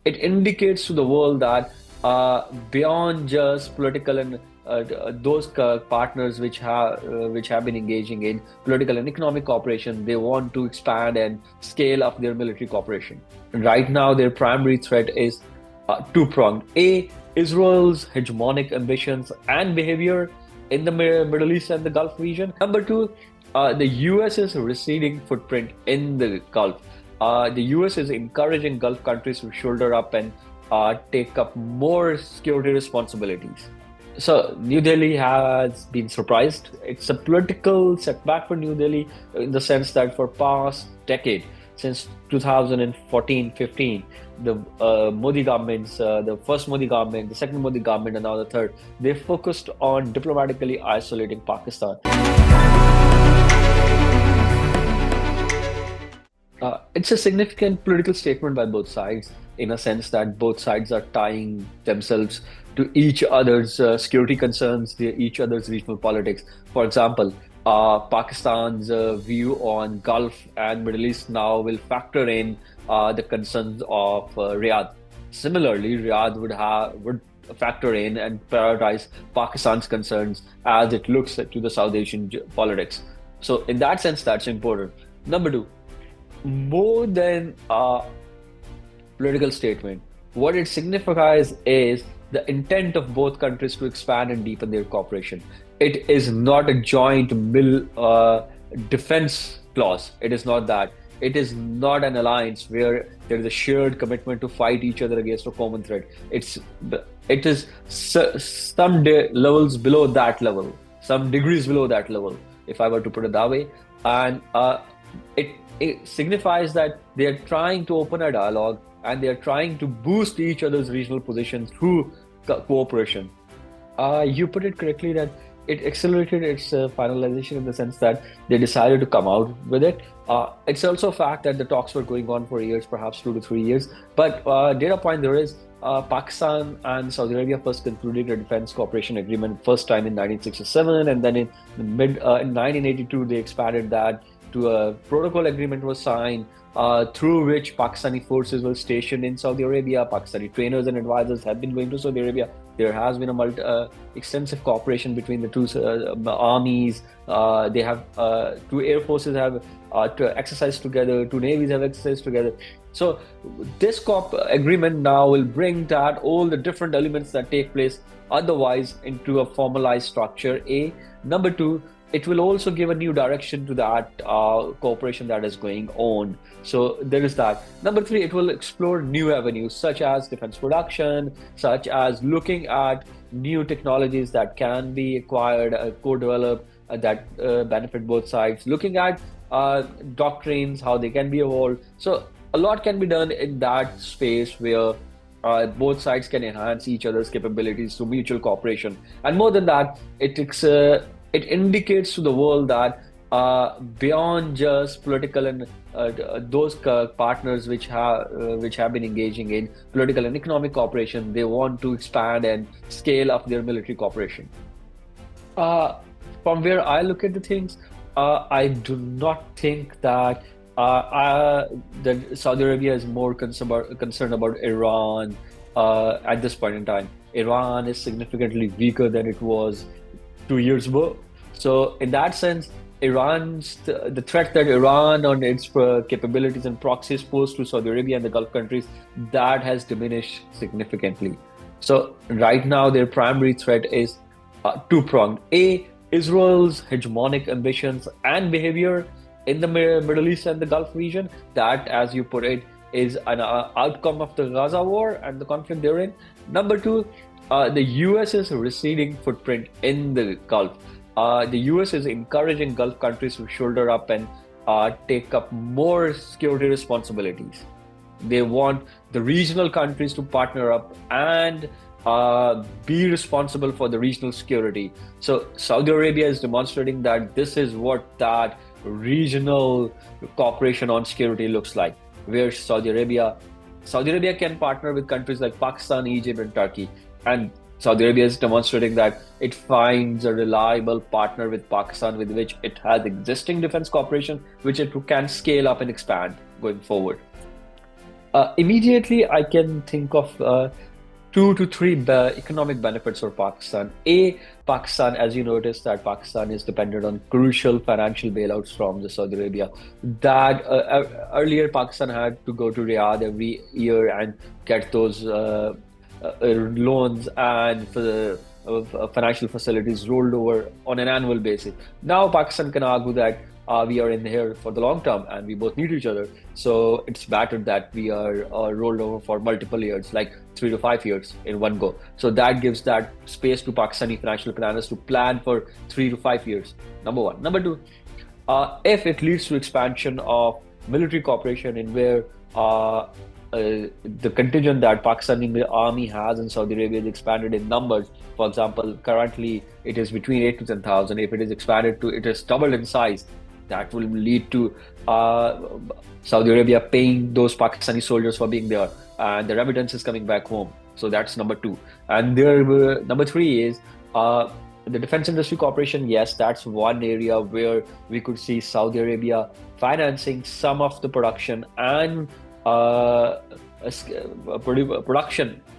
it indicates to the world that beyond just political and those partners which have been engaging in political and economic cooperation, they want to expand and scale up their military cooperation. Right now, their primary threat is two-pronged. A, Israel's hegemonic ambitions and behavior in the Middle East and the Gulf region. Number two, the US's receding footprint in the Gulf. The US is encouraging Gulf countries to shoulder up and take up more security responsibilities. So New Delhi has been surprised. It's a political setback for New Delhi in the sense that for past decade, since 2014-15, the Modi governments, the first Modi government, the second Modi government, and now the third, they focused on diplomatically isolating Pakistan. It's a significant political statement by both sides, in a sense that both sides are tying themselves to each other's security concerns, each other's regional politics. For example, Pakistan's view on Gulf and Middle East now will factor in the concerns of Riyadh. Similarly, Riyadh would factor in and prioritize Pakistan's concerns as it looks to the South Asian politics. So, in that sense, that's important. Number two, more than a political statement, what it signifies is the intent of both countries to expand and deepen their cooperation. It is not a joint defense clause. It is not that. It is not an alliance where there is a shared commitment to fight each other against a common threat. It is some levels below that level, some degrees below that level, if I were to put it that way. And it signifies that they are trying to open a dialogue and they are trying to boost each other's regional position through cooperation. You put it correctly that it accelerated its finalization in the sense that they decided to come out with it. It's also a fact that the talks were going on for years, perhaps 2 to 3 years. But data point there is Pakistan and Saudi Arabia first concluded a defense cooperation agreement first time in 1967, and then in 1982 they expanded that to a protocol agreement was signed through which Pakistani forces were stationed in Saudi Arabia. Pakistani trainers and advisors have been going to Saudi Arabia. There has been a extensive cooperation between the two armies. They have two air forces have exercised together. Two navies have exercised together. So this agreement now will bring that all the different elements that take place otherwise into a formalized structure. A. Number two, it will also give a new direction to that cooperation that is going on. So there is that. Number three, it will explore new avenues such as defense production, such as looking at new technologies that can be acquired, co-developed, that benefit both sides, looking at doctrines, how they can be evolved. So a lot can be done in that space where both sides can enhance each other's capabilities through mutual cooperation. And more than that, it indicates to the world that beyond just political and those partners which have been engaging in political and economic cooperation, they want to expand and scale up their military cooperation. Uh, from where I look at the things, I do not think that Saudi Arabia is more concerned about Iran at this point in time. Iran is significantly weaker than it was 2 years ago. So in that sense, the threat that Iran on its capabilities and proxies pose to Saudi Arabia and the Gulf countries, that has diminished significantly. So right now, their primary threat is two-pronged. A, Israel's hegemonic ambitions and behavior in the Middle East and the Gulf region. That, as you put it, is an outcome of the Gaza war and the conflict therein. Number two, the US's receding footprint in the Gulf. The US is encouraging Gulf countries to shoulder up and take up more security responsibilities. They want the regional countries to partner up and be responsible for the regional security. So Saudi Arabia is demonstrating that this is what that regional cooperation on security looks like, where Saudi Arabia can partner with countries like Pakistan, Egypt, and Turkey. And Saudi Arabia is demonstrating that it finds a reliable partner with Pakistan with which it has existing defense cooperation, which it can scale up and expand going forward. Immediately, I can think of two to three economic benefits for Pakistan. Pakistan, as you noticed, that Pakistan is dependent on crucial financial bailouts from the Saudi Arabia. That earlier Pakistan had to go to Riyadh every year and get those loans and for the financial facilities rolled over on an annual basis. Now Pakistan can argue that we are in here for the long term and we both need each other. So it's better that we are rolled over for multiple years, like 3 to 5 years in one go. So that gives that space to Pakistani financial planners to plan for 3 to 5 years. Number one. Number two, if it leads to expansion of military cooperation in where the contingent that Pakistani army has in Saudi Arabia is expanded in numbers. For example, currently it is between 8 to 10,000. If it is expanded to, it is doubled in size. That will lead to Saudi Arabia paying those Pakistani soldiers for being there, and the remittance is coming back home. So that's number two. And number three is the defense industry cooperation. Yes, that's one area where we could see Saudi Arabia financing some of the production and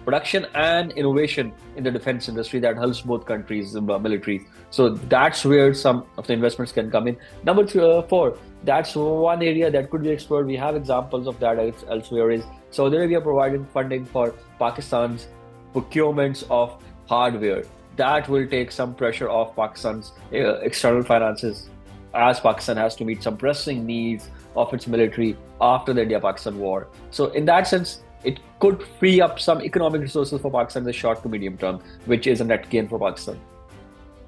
production and innovation in the defense industry that helps both countries, militaries. So that's where some of the investments can come in. Number four, that's one area that could be explored. We have examples of that elsewhere. Is Saudi Arabia providing funding for Pakistan's procurements of hardware. That will take some pressure off Pakistan's external finances, as Pakistan has to meet some pressing needs of its military after the India-Pakistan war. So in that sense, it could free up some economic resources for Pakistan in the short to medium term, which is a net gain for Pakistan.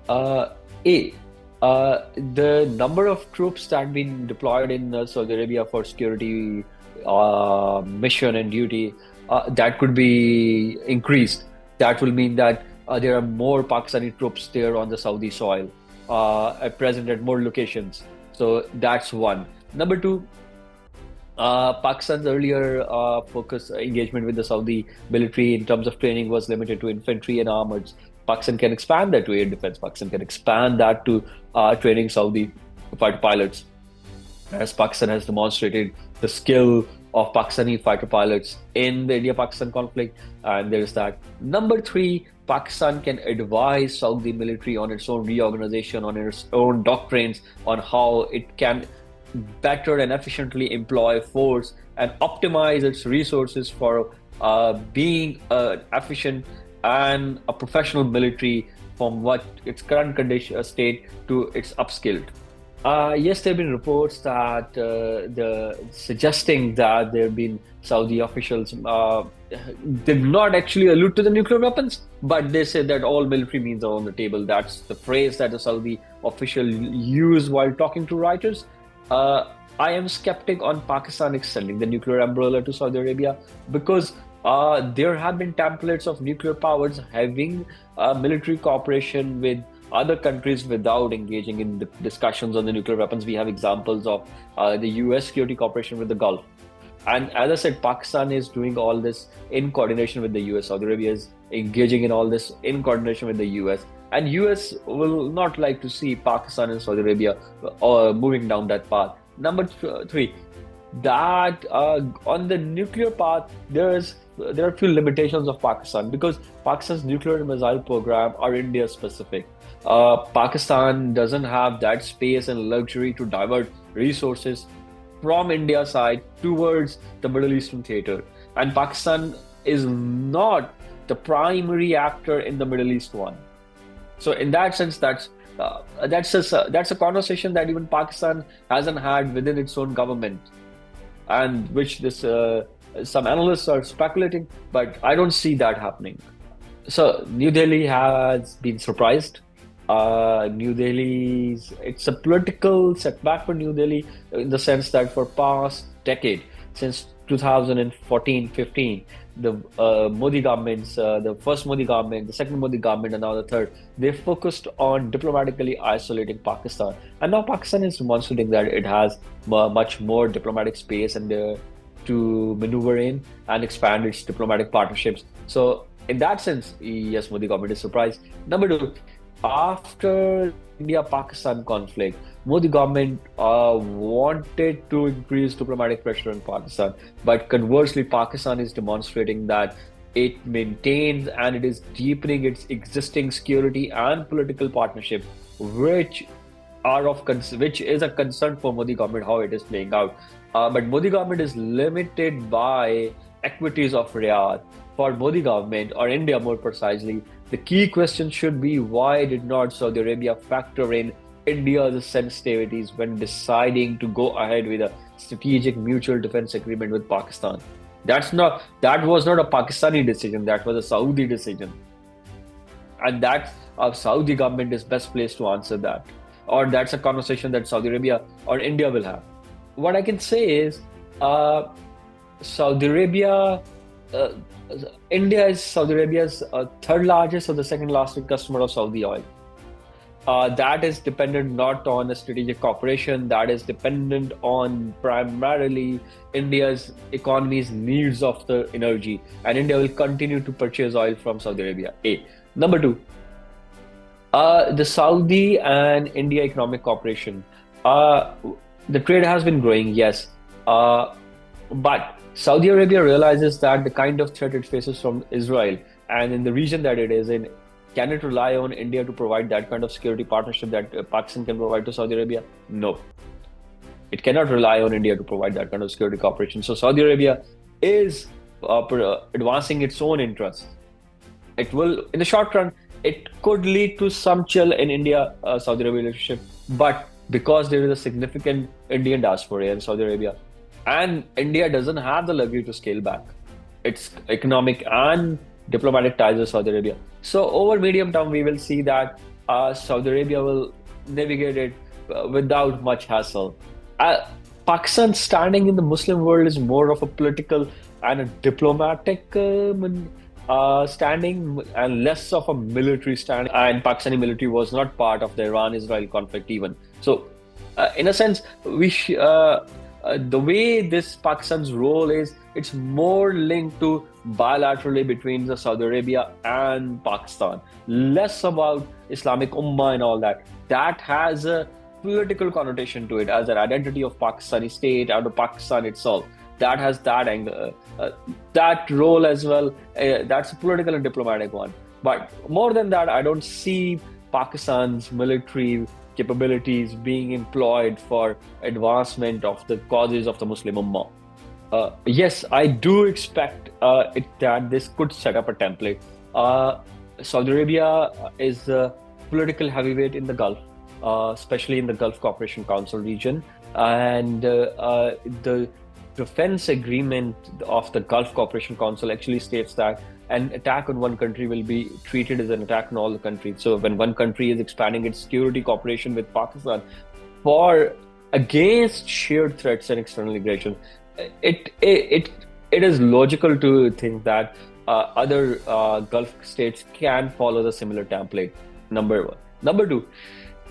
Uh, A. The number of troops that have been deployed in Saudi Arabia for security mission and duty, that could be increased. That will mean that there are more Pakistani troops there on the Saudi soil at present at more locations. So that's one. Number two, Pakistan's earlier focus engagement with the Saudi military in terms of training was limited to infantry and armors. Pakistan can expand that to air defense. Pakistan can expand that to training Saudi fighter pilots, as Pakistan has demonstrated the skill of Pakistani fighter pilots in the India-Pakistan conflict. And there's that. Number three, Pakistan can advise Saudi military on its own reorganization, on its own doctrines, on how it can better and efficiently employ force and optimize its resources for being efficient and a professional military from what its current condition state to its upskilled. Yes, there have been reports that the suggesting that there have been Saudi officials did not actually allude to the nuclear weapons, but they said that all military means are on the table. That's the phrase that a Saudi official used while talking to writers. I am skeptic on Pakistan extending the nuclear umbrella to Saudi Arabia because there have been templates of nuclear powers having military cooperation with other countries without engaging in the discussions on the nuclear weapons. We have examples of the US security cooperation with the Gulf. And as I said, Pakistan is doing all this in coordination with the US. Saudi Arabia is engaging in all this in coordination with the US. And US will not like to see Pakistan and Saudi Arabia moving down that path. Number three, that on the nuclear path, there are a few limitations of Pakistan because Pakistan's nuclear and missile program are India specific. Pakistan doesn't have that space and luxury to divert resources from India's side towards the Middle Eastern theater. And Pakistan is not the primary actor in the Middle East one. So in that sense, that's a conversation that even Pakistan hasn't had within its own government, and which this some analysts are speculating, but I don't see that happening. So New Delhi has been surprised. It's a political setback for New Delhi in the sense that for past decade, since 2014-15, the Modi governments, the first Modi government, the second Modi government, and now the third, they focused on diplomatically isolating Pakistan. And now Pakistan is demonstrating that it has much more diplomatic space and to maneuver in and expand its diplomatic partnerships. So in that sense, yes, Modi government is surprised. Number two, after India-Pakistan conflict, Modi government wanted to increase diplomatic pressure on Pakistan, but conversely, Pakistan is demonstrating that it maintains and it is deepening its existing security and political partnership, which which is a concern for Modi government how it is playing out. But Modi government is limited by equities of Riyadh. For Modi government or India more precisely, the key question should be why did not Saudi Arabia factor in India's sensitivities when deciding to go ahead with a strategic mutual defense agreement with Pakistan? That was not a Pakistani decision, that was a Saudi decision. And that Saudi government is best placed to answer that. Or that's a conversation that Saudi Arabia or India will have. What I can say is, uh, Saudi Arabia, uh, India is Saudi Arabia's third largest or the second largest customer of Saudi oil. That is dependent not on a strategic cooperation, that is dependent on primarily India's economy's needs of the energy. And India will continue to purchase oil from Saudi Arabia. A. Number two, the Saudi and India economic cooperation. Uh, the trade has been growing, yes. Uh, but Saudi Arabia realizes that the kind of threat it faces from Israel and in the region that it is in, can it rely on India to provide that kind of security partnership that Pakistan can provide to Saudi Arabia? No, it cannot rely on India to provide that kind of security cooperation. So Saudi Arabia is advancing its own interests. It will, in the short run, it could lead to some chill in India Saudi Arabia relationship, but because there is a significant Indian diaspora in Saudi Arabia, and India doesn't have the luxury to scale back its economic and diplomatic ties with Saudi Arabia. So over medium term, we will see that Saudi Arabia will navigate it without much hassle. Uh, Pakistan's standing in the Muslim world is more of a political and a diplomatic standing and less of a military standing. And Pakistani military was not part of the Iran-Israel conflict even. So, in a sense, the way this Pakistan's role is, it's more linked to bilaterally between the Saudi Arabia and Pakistan, less about Islamic Ummah and all that. That has a political connotation to it as an identity of Pakistani state out of Pakistan itself. That has that angle, that role as well. That's a political and diplomatic one. But more than that, I don't see Pakistan's military capabilities being employed for advancement of the causes of the Muslim Ummah. Yes, I do expect that this could set up a template. Uh, Saudi Arabia is a political heavyweight in the Gulf, especially in the Gulf Cooperation Council region. And the defense agreement of the Gulf Cooperation Council actually states that an attack on one country will be treated as an attack on all the countries. So when one country is expanding its security cooperation with Pakistan for against shared threats and external aggression, it is logical to think that other Gulf states can follow the similar template. Number one. Number two,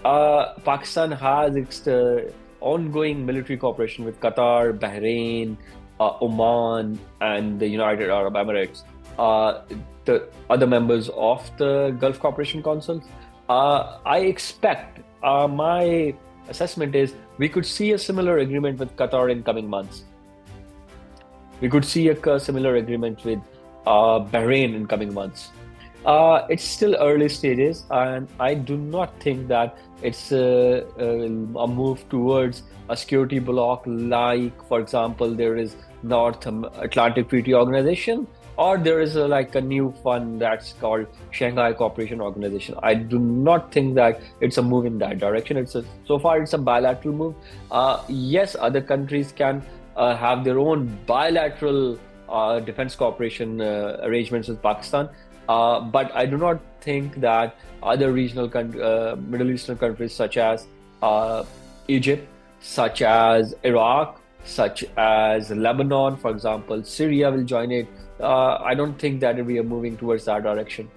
Pakistan has its ongoing military cooperation with Qatar, Bahrain, Oman, and the United Arab Emirates, uh, the other members of the Gulf Cooperation Council. I expect, my assessment is, we could see a similar agreement with Qatar in coming months. We could see a similar agreement with Bahrain in coming months. It's still early stages, and I do not think that it's a move towards a security bloc like, for example, there is North Atlantic Treaty Organization, or there is like a new fund that's called Shanghai Cooperation Organization. I do not think that it's a move in that direction. So far it's a bilateral move. Yes, other countries can have their own bilateral defense cooperation arrangements with Pakistan. But I do not think that other regional Middle Eastern countries such as Egypt, such as Iraq, such as Lebanon, for example, Syria will join it. I don't think that we are moving towards that direction.